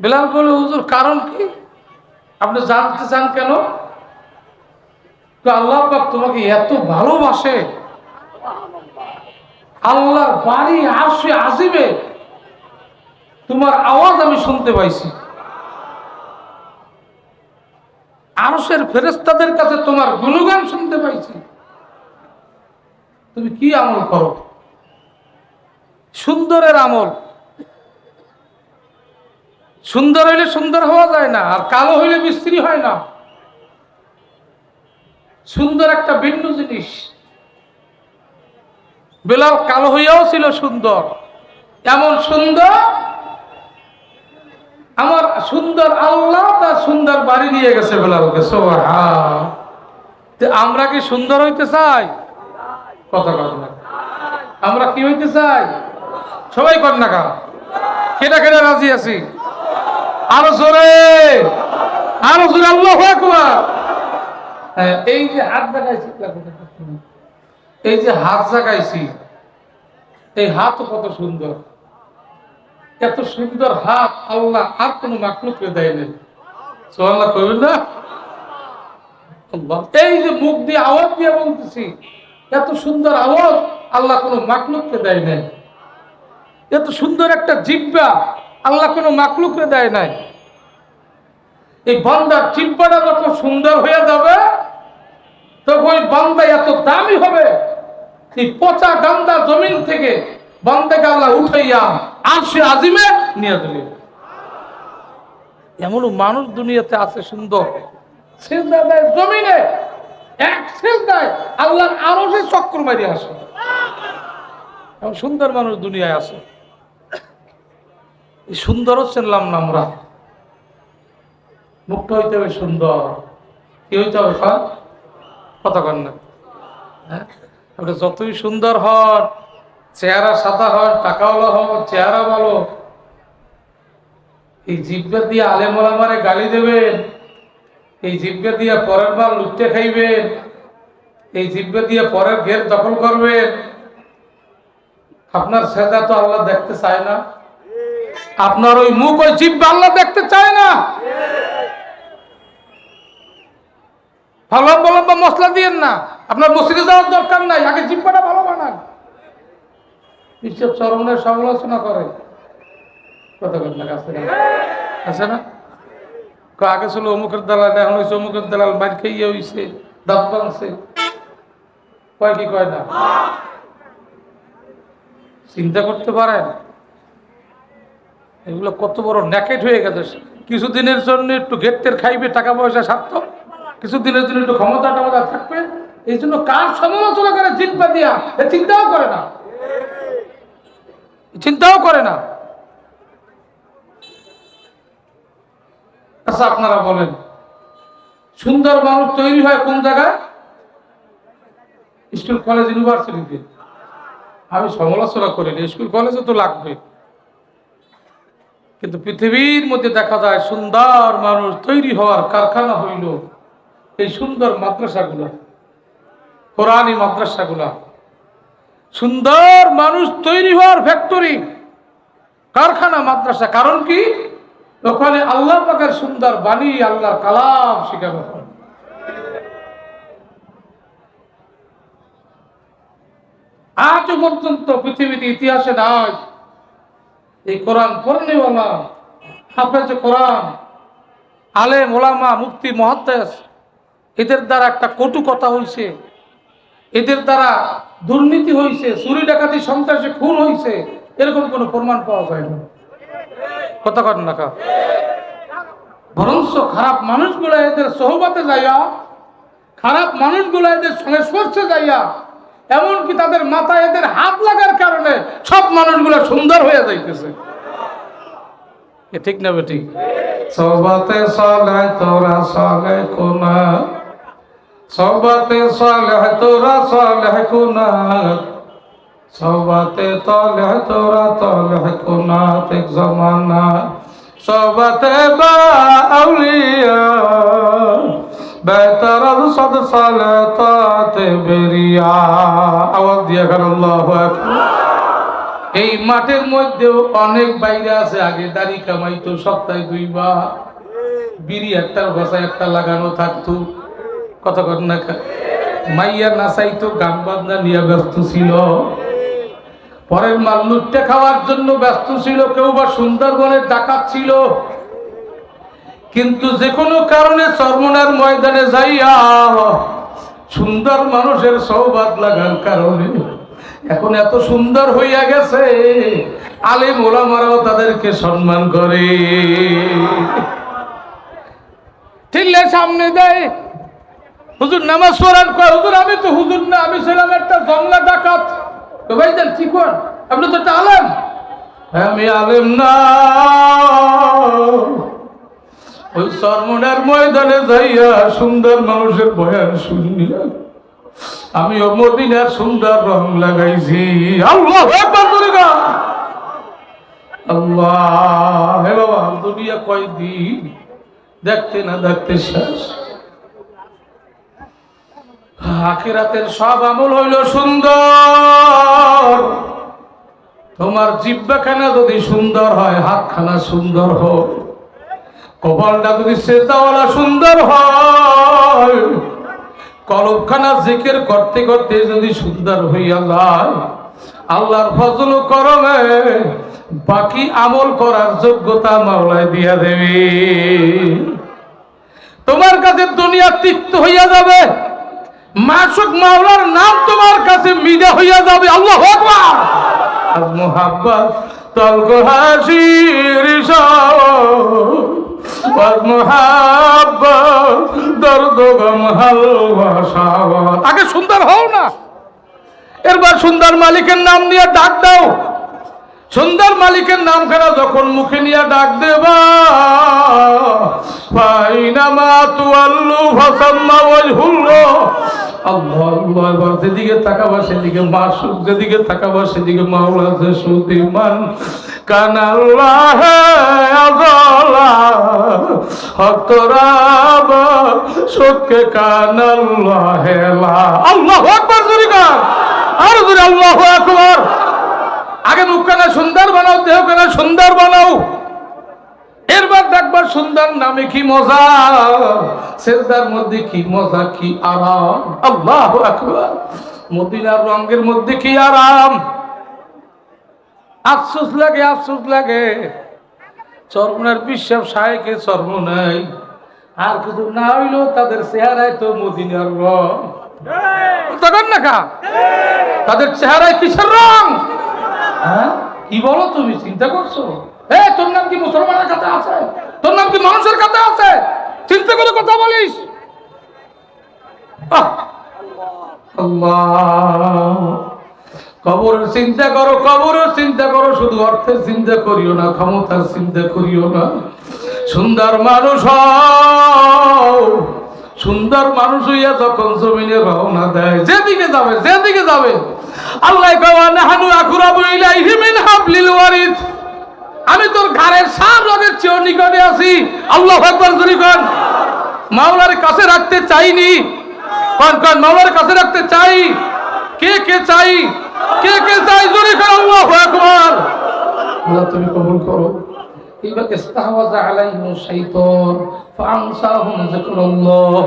বেলাল বলে, হুজুর কারণ কি? আপনি জানতে চান কেন? তো আল্লাহ পাক তোমাকে এত ভালোবাসে, আল্লাহর বাড়ি আরশে আজিমে তোমার আওয়াজ আমি শুনতে পাইছি, আরশের ফেরেশতাদের কাছে তোমার গুণগান শুনতে পাইছি। তুমি কি আমল করো? সুন্দরের আমল। সুন্দর হইলে সুন্দর হওয়া যায় না, আর কালো হইলে মিস্ত্রি হয় না। সুন্দর একটা ভিন্ন জিনিস। বেলাল কালো হইয়াও ছিল সুন্দর, এমন সুন্দর আমার সুন্দর আল্লাহ তার সুন্দর বাড়ি নিয়ে গেছে বেলালকে। সুবহান। আমরা কি সুন্দর হইতে চাই? কথা কর না। আমরা কি হইতে চাই? সবাই কর না কা, কেটা কেটা রাজি আছি? আরো জোরে, আরো জোরে আল্লাহু আকবার। হ্যাঁ, এই যে হাত জাগাইছি, এই যে হাত জাগাইছি, এই হাতও কত সুন্দর। এত সুন্দর হাত আল্লাহ আর কোন মাখলুককে দেয় নাই। সুবহানাল্লাহ কইবেন না? আল্লাহ, এই যে মুখ দিয়ে আওয়াজ দিয়ে বলতেছি, এত সুন্দর আওয়াজ আল্লাহ কোন মাখলুককে দেয় নাই। এত সুন্দর একটা জিহ্বা আল্লাহ কোন মাখলুককে দেয় নাই। এই বান্দার জিহ্বাটা যত সুন্দর হয়ে যাবে, তখন ওই বান্দা এত দামি হবে, এই পচা গান্দা জমিন থেকে বান্দাকে আল্লাহ উঠাইয়া আরশে আজিমে নিয়ে যাবে। এমন মানুষ দুনিয়াতে আছে সুন্দর, সিজদা দেয় জমিনে, এক সিজদায় আল্লাহর আরশে চক্কর মারি আসে। এমন সুন্দর মানুষ দুনিয়ায় আছে। এই সুন্দরও চিনলাম না আমরা। মুখটা হইতে হবে সুন্দর। কি হইতে হবে? কথা কন না। হ্যাঁ, আপনি যতই সুন্দর হন, চেহারা সাদা হন, টাকাওয়ালা হন, চেহারা ভালো, এই জিহ্বা দিয়ে আলেম ওলামারে গালি দেবেন, এই জিহ্বা দিয়ে পরের মাল লুটে খাইবেন, এই জিহ্বা দিয়ে পরের ঘের দখল করবেন, আপনার সেদা তো আল্লাহ দেখতে চায় না। আপনার ওই মুখ, ওই জিহ্বা আল্লাহ দেখতে চায় না। লম্বা লম্বা মশলা দিয়েন না। আপনার মসজিদে যাওয়ার দরকার নাই, আগে জিহ্বাটা ভালো বানান। ঈশ্বর চরমের সমালোচনা করে, কথা বলেন না, আছে না? আগে ছিল অমুকের দালাল, এখন হয়েছে অমুকের দালাল, মার খেয়ে হয়েছে, দাঁত ভাঙছে, কয় কি কয় না? চিন্তা করতে পারেন এগুলো কত বড় ন্যাকেট হয়ে গেছে। কিছুদিনের জন্য একটু গেটের খাইবে, টাকা পয়সা স্বার্থ, কিছুদিনের জন্য একটু ক্ষমতা টমতা থাকবে, এই জন্য কার সমালোচনা করে জিতবা দিয়া, এ চিন্তাও করে না, চিন্তাও করে না। আচ্ছা আপনারা বলেন, সুন্দর মানুষ তৈরি হয় কোন জায়গায়? স্কুল কলেজ ইউনিভার্সিটিতে। আমি সমালোচনা করিনি, স্কুল কলেজে তো লাগবে, কিন্তু পৃথিবীর মধ্যে দেখা যায় সুন্দর মানুষ তৈরি হওয়ার কারখানা হইল এই সুন্দর মাদ্রাসাগুলো, কোরআনী মাদ্রাসাগুলা। সুন্দর মানুষ তৈরি হওয়ার ফ্যাক্টরি, কারখানা, মাদ্রাসা। কারণ কি? ওখানে আল্লাহ পাকের সুন্দর বাণী, আল্লাহর কালাম শিখানো হয়। আজও পর্যন্ত পৃথিবীতে ইতিহাসে নাই এই কোরআন পড়নেওয়ালা, হাফেজ কোরআন, আলেম ওলামা, মুফতি মুহাদ্দিস, এদের দ্বারা একটা কটু কথা হইছে, এদের দ্বারা দুর্নীতি হইছে, চুরি ডাকাতি সন্ত্রাসে খুন হইছে, এরকম কোনো প্রমাণ পাওয়া যায় না। কথা কন না কা? বরঞ্চ খারাপ মানুষগুলো এদের সোহবতে যাইয়া, খারাপ মানুষগুলো এদের সংস্পর্শে যাইয়া, এমনকি তাদের মাথায় এদের হাত লাগার কারণে সব মানুষগুলো সুন্দর হয়ে যাইতেছে। এ ঠিক না বেঠিক? সবাতে সালেহ তোরা সালেহ কোনা, সবাতে সালেহ তোরা সালেহ কোনা, সবাতে তলেহ তোরা তলেহ কোনা, এক জমানা সবাতে বা আউলিয়া, বেতার সদ সালেহ তাতে বেরিয়া। আওয়াজ দিয়ে খান আল্লাহু আকবার। এই মাঠের মধ্যেও অনেক বাইরে আছে, আগে দাড়ি কামাইতো সপ্তাহে 2 বার, বিড়ি একটার বসায় একটা লাগানো থাকতো, কত কর না মাইয়া নাচাইতো, গান বাজনা নিয়ে ব্যস্ত ছিল, পরের মাল লুটে খাওয়ার জন্য ব্যস্ত ছিল, কেউ বা সুন্দরবনের ডাকাত ছিল। কিন্তু যে কোনো কারণে চরমনার ময়দানে যাইয়া সুন্দর মানুষের সৌবাদ লাগার কারণে এখন এত সুন্দর হইয়া গেছে, আলেম ওলামারাও তাদেরকে সম্মান করে, ঠিকলে সামনে দেয়। হুজুর নামাজ পড়ান, কয় হুজুর আমি তো হুজুর না, আমি ছিলাম একটা জংলা ডাকাত। তো ভাই দেন কি করেন, আপনি তো একটা আলেম। আমি আলেম না, ওই চরমনার ময়দানে যাইয়া সুন্দর মানুষের বয়ান শুনিয়া আমিও মদিনার সুন্দর রং লাগাইছি। আল্লাহু আকবার বলে গা। আল্লাহ, হে বাবা, দুনিয়া কয়দিন, দেখতে না দেখতে শেষ। আখিরাতের সব আমল হইল সুন্দর। তোমার জিহ্বাখানা যদি সুন্দর হয়, হাতখানা সুন্দর হয়, কপালটা যদি সেজদাওয়ালা সুন্দর হয়, কলবখানা জিকির করতে করতে যদি সুন্দর হইয়া যায়, আল্লাহর ফজল ও করমে বাকি আমল করার যোগ্যতা মাওলায় দিয়া দেবে। তোমার কাছে দুনিয়া তিক্ত হইয়া যাবে, মাসুক মাওলার নাম তোমার কাছে মিডা হইয়া যাবে। আল্লাহু আকবার। আজ মুহাব্বত তলক হাসির আজ মুহাব্বত দর্দ গম ভালোবাসা। আগে সুন্দর হও না, এরবার সুন্দর মালিকের নাম নিয়ে ডাক দাও। সুন্দর মালিকের নামখানা যখন মুখে নিয়ে ডাক দেবা, ফাইনামা তুআল্লু ফাসাম্মা ওয়াজহুল্লাহ। আল্লাহ আল্লাহ, এবার যেদিকে তাকাবা সেদিকে মাসুক, যেদিকে তাকাবা সেদিকে মাওলা। যে সুদিমান কানাল্লাহ আযালা হতরাব সুকে কানাল্লাহ লা। আল্লাহু আকবার জোরে গান, আর জোরে আল্লাহু আকবার। আগে মুখখানা সুন্দর বানাও, দেহখানা সুন্দর বানাও, এরবার দেখবার সুন্দর নামে কি মজা, সেজদার মধ্যে কি মজা, কি আরাম। আল্লাহু আকবার। মদিনার রঙের মধ্যে কি আরাম। আফসোস লাগে, আফসোস লাগে, চরমনার বিশ্বাস সাহেকে চর্ম নাই, আর কিছু না হইলেও তাদের চেহারায় তো মদিনার রং। তখন না কা তাদের চেহারায় কিসের রং? হ্যাঁ, কি বলো তুমি, চিন্তা করছো? তোর নাম কি মুসলমানের কাছে আছে? তোর নাম কি মানুষের কাছে আছে? চিন্তা করে কথা বলিস। কবরের চিন্তা করো, কবরের চিন্তা করো, শুধু অর্থের চিন্তা করিও না, ক্ষমতার চিন্তা করিও না। সুন্দর মানুষ হও, সুন্দর মানুষ হইয়া যখন জমিনে রওনা দেয়, যেদিকে যাবে, যেদিকে যাবে, আল্লাহ কওয়া নাহানু আকরাবু ইলাইহি মিন হাবলিল ওয়ারিদ। আমি তোর ঘাড়ের সার রগের চেয়ে নিকটে আছি। আল্লাহু আকবার জোরে কোন। মাওলার কাছে রাখতে চাইনি, কোন কোন মাওলার কাছে রাখতে চাই। কে কে চাই, কে কে চাই জোরে কোন। আল্লাহু আকবার। আল্লাহ তুমি কবুল করো। এবার ইস্তাহওয়াজা আলাইহিম শাইতান ফাআনসাহুম যিকরাল্লাহ।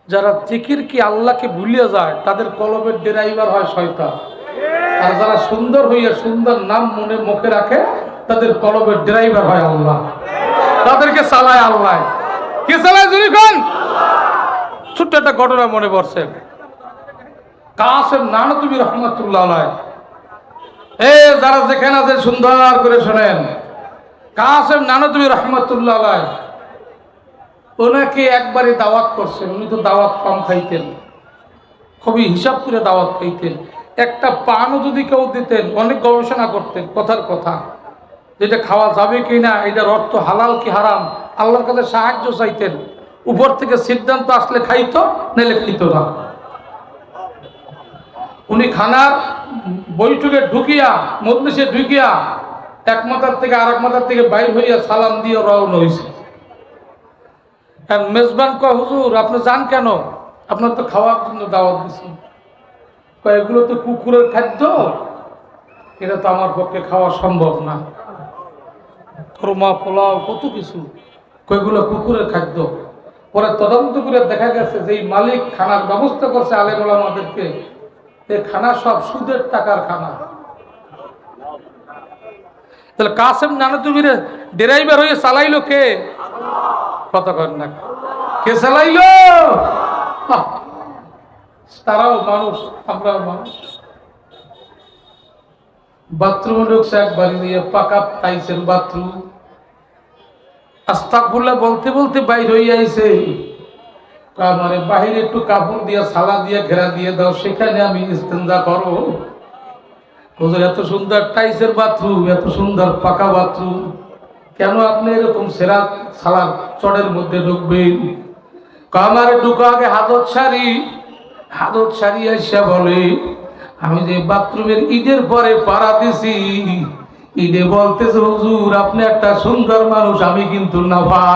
যারা জিকির কি আল্লাহকে ভুলিয়ে যায়, তাদের কলবের ড্রাইভার হয় শয়তান। আর যারা সুন্দর হইয়া সুন্দর নাম মনে মুখে রাখে, তাদের কলবের ড্রাইভার হয় আল্লাহ, তাদেরকে চালায় আল্লাহ। কে চালায় জুরি খান? ছোট্ট একটা ঘটনা মনে পড়ছে। কাসেম নানতুবি রহমাতুল্লাহ আলাইহি, যারা যেখানে আছে সুন্দর করে শোনেন। কাসেম নানতুবি রহমাতুল্লাহ আলাইহি ওনাকে একবারে দাওয়াত করছেন। উনি তো দাওয়াত কম খাইতেন, খুবই হিসাব করে দাওয়াত খাইতেন। একটা পানও যদি কেউ দিতেন, অনেক গবেষণা করতেন কথার কথা, যেটা খাওয়া যাবে কি না, এটার অর্থ হালাল কি হারাম, আল্লাহর কাছে সাহায্য চাইতেন। উপর থেকে সিদ্ধান্ত আসলে খাইতো, নাইলে খাইতো না। উনি খানার বৈঠকে ঢুকিয়া, মজলিসে ঢুকিয়া এক মাথার থেকে আরেক মাথার থেকে বাইর হইয়া সালাম দিয়ে রওনা হয়েছে। মেজবান কয়, হুজুর আপনি যান কেন? আপনার তো খাওয়ার জন্য দাওয়াত দিচ্ছেন। এগুলো তো কুকুরের খাদ্য, এটা তো আমার পক্ষে খাওয়া সম্ভব না। কোরমা, পোলাও, কত কিছু, কইগুলো কুকুরের খাদ্য। পরে তদন্ত করে দেখা গেছে যে এই মালিক খানার ব্যবস্থা করছে আলেম ওলামাদেরকে, এই খানা সব সুদের টাকার খানা। তাহলে কাসেম নানতুবির ড্রাইভার হয়ে চালাইলো কে? কথা কর না, কে চালাইলো? তারাও মানুষ, আমরাও মানুষ। বাথরুমে ঢুকছে এক বাড়ি দিয়ে, পাকা টাইসের বাথরুম। আস্তাগফিরুল্লাহ বলতে বলতে বাইর হয়ে আইছে, মানে বাহিরে একটু কাপড় দিয়ে সালা দিয়ে ঘেরা দিয়ে দাও, সেখানে আমি ইস্তেঞ্জা করবো। হুজুর, এত সুন্দর টাইসের বাথরুম, এত সুন্দর পাকা বাথরুম, কেন আপনি এরকম সেরা সালার চড়ের মধ্যে ঢুকবেন? আমারে ঢুকো আগে হাদত সারি। হাদত সারি আসা বলে, আমি যে বাথরুমের ঈদের পরে পাড়া দিছি, ঈদে বলতেছে হুজুর আপনি একটা সুন্দর মানুষ, আমি কিন্তু নাফা।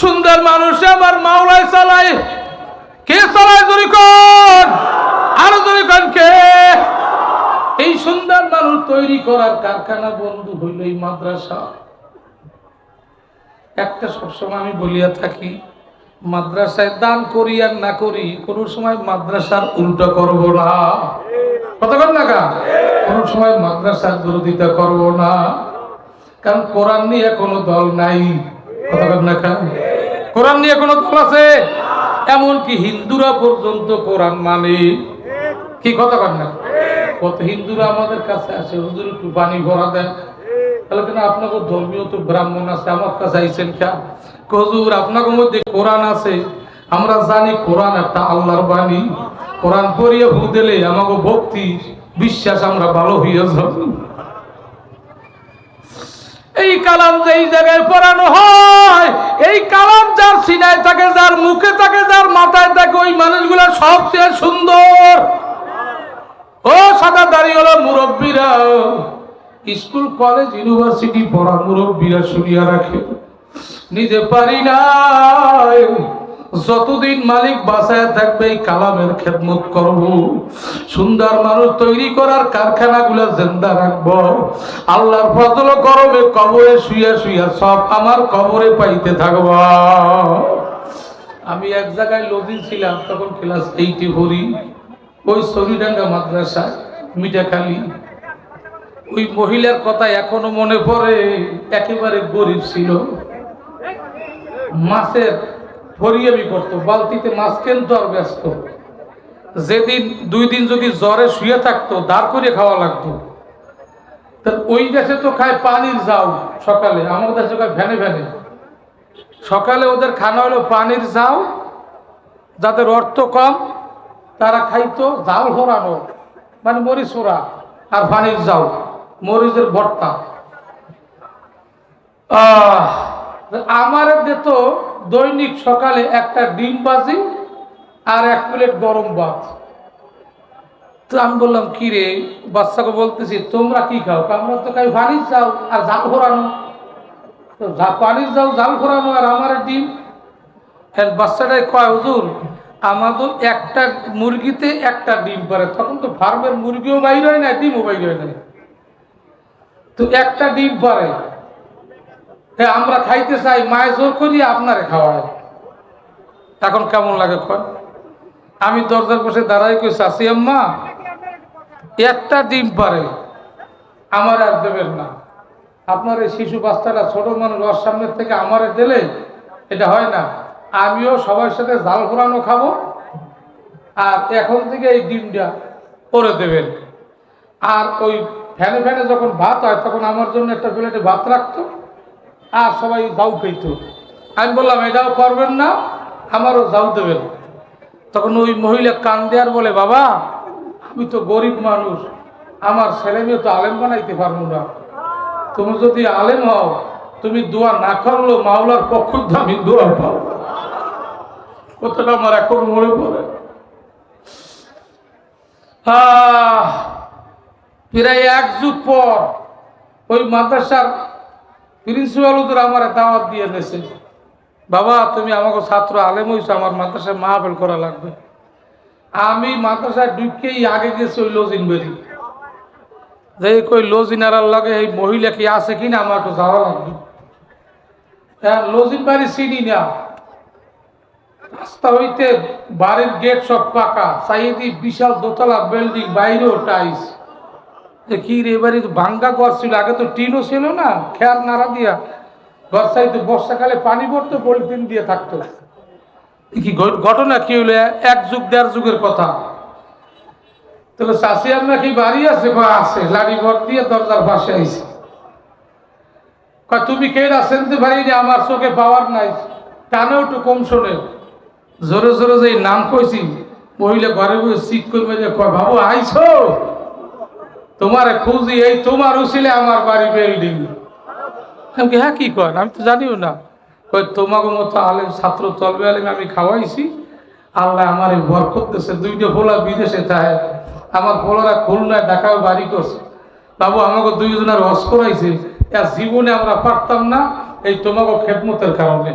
সুন্দর মানুষ আমার মাওলায় চালায়। কে চালায় জোরে কোন? আরো জোরে কোন কে? এই সুন্দর মানুষ তৈরি করার কারখানা বন্ধু হইল এই মাদ্রাসা। একটা সবসময় আমি বলিয়া থাকি, মাদ্রাসায় দান করি আর না করি, কোন সময় মাদ্রাসার উল্টো করব না। কতক্ষণ লাগা? কোন সময় মাদ্রাসার বিরোধিতা করব না, কারণ কোরআন নিয়ে কোনো দল নাই। কতক্ষণ লাগা? কোরআন নিয়ে কোনো দল আছে? এমনকি হিন্দুরা পর্যন্ত কোরআন মানে। কি কথা কন না? কত হিন্দুরা আমাদের কাছে আসে, হুজুর একটু পানি ভরা দেন। তাহলে কেন আপনাকে ধর্মীয় তো ব্রাহ্মণ আছে, আমার কাছে আইছেন কে? হুজুর আপনাদের মধ্যে কোরআন আছে, আমরা জানি কোরআন একটা আল্লাহর বাণী, কোরআন পড়িয়ে ভু দিলে আমাকে ভক্তি বিশ্বাস আমরা ভালো হইয়া যাব। এই কালাম যেই জায়গায় পড়ানো হয়, এই কালাম যার সিনায় থাকে, যার মুখে থাকে, যার মাথায় থাকে, ওই মানুষগুলো সবচেয়ে সুন্দর। ও সাদা দাড়িওয়ালা মুরব্বীরা, স্কুল কলেজ ইউনিভার্সিটি পড়া মুরব্বীরা শুনিয়া রাখে, নিজে পারি না, যতদিন মালিক বাঁচায় থাকবে এই কালামের খেদমত করব, সুন্দর মানুষ তৈরি করার কারখানাগুলো জিন্দা রাখবো। আল্লাহর ফজল করবে, কবরে শুইয়া শুইয়া সব আমার কবরে পাইতে থাকব। আমি এক জায়গায় লজিং ছিলাম, তখন ক্লাস 8-এ পড়ি, ওই সরিডাঙ্গা মাদ্রাসায় মিঠাখালী। ওই মহিলার কথা এখনো মনে পড়ে, একেবারে গরিব ছিল, মাছের ফরিয়াবি করতো, বালতিতে মাছ কিনতো আর ব্যস্ত। যেদিন 2 দিন যদি জ্বরে শুয়ে থাকতো, দাঁড় করে খাওয়া লাগতো। ওই দেশে তো খায় পানির জাউ সকালে, আমাদের দেশে খায় ভ্যানে ভ্যানে। সকালে ওদের খানা হলো পানির জাউ, যাদের অর্থ কম তারা খাইতো জাল ভরানো, মানে মরিচ ওরা, আর পানির জাউ, মরিচের ভর্তা। আমার দিত দৈনিক সকালে একটা ডিম ভাজি আর 1 প্লেট গরম ভাত। তো আমি বললাম কি রে, বাচ্চাকে বলতেছি তোমরা কি খাও? আমরা তো খাই পানির চাও আর জাল ঘোরানো। তো পানির চাও, জাল ঘোরানো, আর আমার ডিম। বাচ্চাটাই কয় হুজুর আমাদের একটা মুরগিতে একটা ডিম পারে। তখন তো ফার্মের মুরগিও বাইর হয় না, ডিমও বাইর হয় না, তো একটা ডিম পারে। আমরা খাইতে চাই, মায়ে জোর করি আপনারে খাওয়ায়। এখন কেমন লাগে কয়? আমি দরজার পাশে দাঁড়াই কই, চাচি আম্মা একটা ডিম পারে, আমার আর দেবেন না। আপনার এই শিশু বাচ্চাটা ছোট মানুষ, ওর সামনের থেকে আমারে দিলে এটা হয় না। আমিও সবার সাথে জাল ঘোরানো খাবো, আর এখন থেকে এই ডিমটা করে দেবেন। আর ওই ফ্যানে ফ্যানে যখন ভাত হয়, তখন আমার জন্য একটা প্লেটে ভাত রাখতো, আর সবাই জাউ খেত। আমি বললাম এটাও করবেন না, আমারও জাউ দেবেন। তখন ওই মহিলা কান্দে আর বলে, বাবা আমি তো গরিব মানুষ, আমার ছেলে মেয়ে তো আলেম বানাইতে পারবো না। তুমি যদি আলেম হও, তুমি দোয়া না করলেও মাওলার পক্ষ থেকে আমি দোয়া পাবো। কথাটা আমার এখন মনে পড়ে। প্রায় 1 যুগ পর ওই মাদ্রাসার প্রিন্সিপাল হুজুর আমার দাওয়াত দিয়ে গেছে, বাবা তুমি আমাকে ছাত্র আলেম হইছো, আমার মাদ্রাসায় মাহফিল করা লাগবে। আমি মাদ্রাসায় ঢুকেই আগে গেছি ওই লজিন বেরি, যে কই লজিনার লগে এই মহিলা কি আছে কিনা আমার তো যাওয়া লাগবে। হ্যাঁ, লজিন বাড়ি চিনি না, রাস্তা হইতে বাড়ির গেট সব পাকা, চাইদি বিশাল দোতলা বিল্ডিং, বাইরেও টাইস। কি রে, এবারে ভাঙ্গা ঘর ছিল, আগে তো টিনও ছিল না, খেয়াল নাড়া দিয়া ঘর চাইতে বর্ষাকালে পানি পড়তো, পলিথিন দিয়ে থাকতো। কি ঘটনা কি হইলো, এক যুগ দেড় যুগের কথা। তবে চাষি আপনার কি বাড়ি আছে? আছে, লাড়ি ভর দিয়ে দরজার পাশে আইছে। তুমি কে আছেন তো ভাই, আমার চোখে পাওয়ার নাই, কানেও একটু কম শোনে। জোরে জোরে যে নাম কইছি, মহিলা ঘরে বসে চিক করবে যে কয়, বাবু আইছো, তোমার খুঁজি, এই তোমার উচিলে আমার বাড়ি বিল্ডিং। আমি হ্যাঁ, কি করেন, আমি তো জানিও না। কই তোমাকে মতো আলেম ছাত্র তলবে আলেম আমি খাওয়াইছি, আল্লাহ আমার বরকত দিয়েছে, দুইটা পোলা বিদেশে থাকে, আমার পোলারা খুলনায় ঢাকাও বাড়ি করছে। বাবু আমাকে দুইজনের হজ করাইছে, জীবনে আমরা পারতাম না, এই তোমাকে খেদমতের কারণে।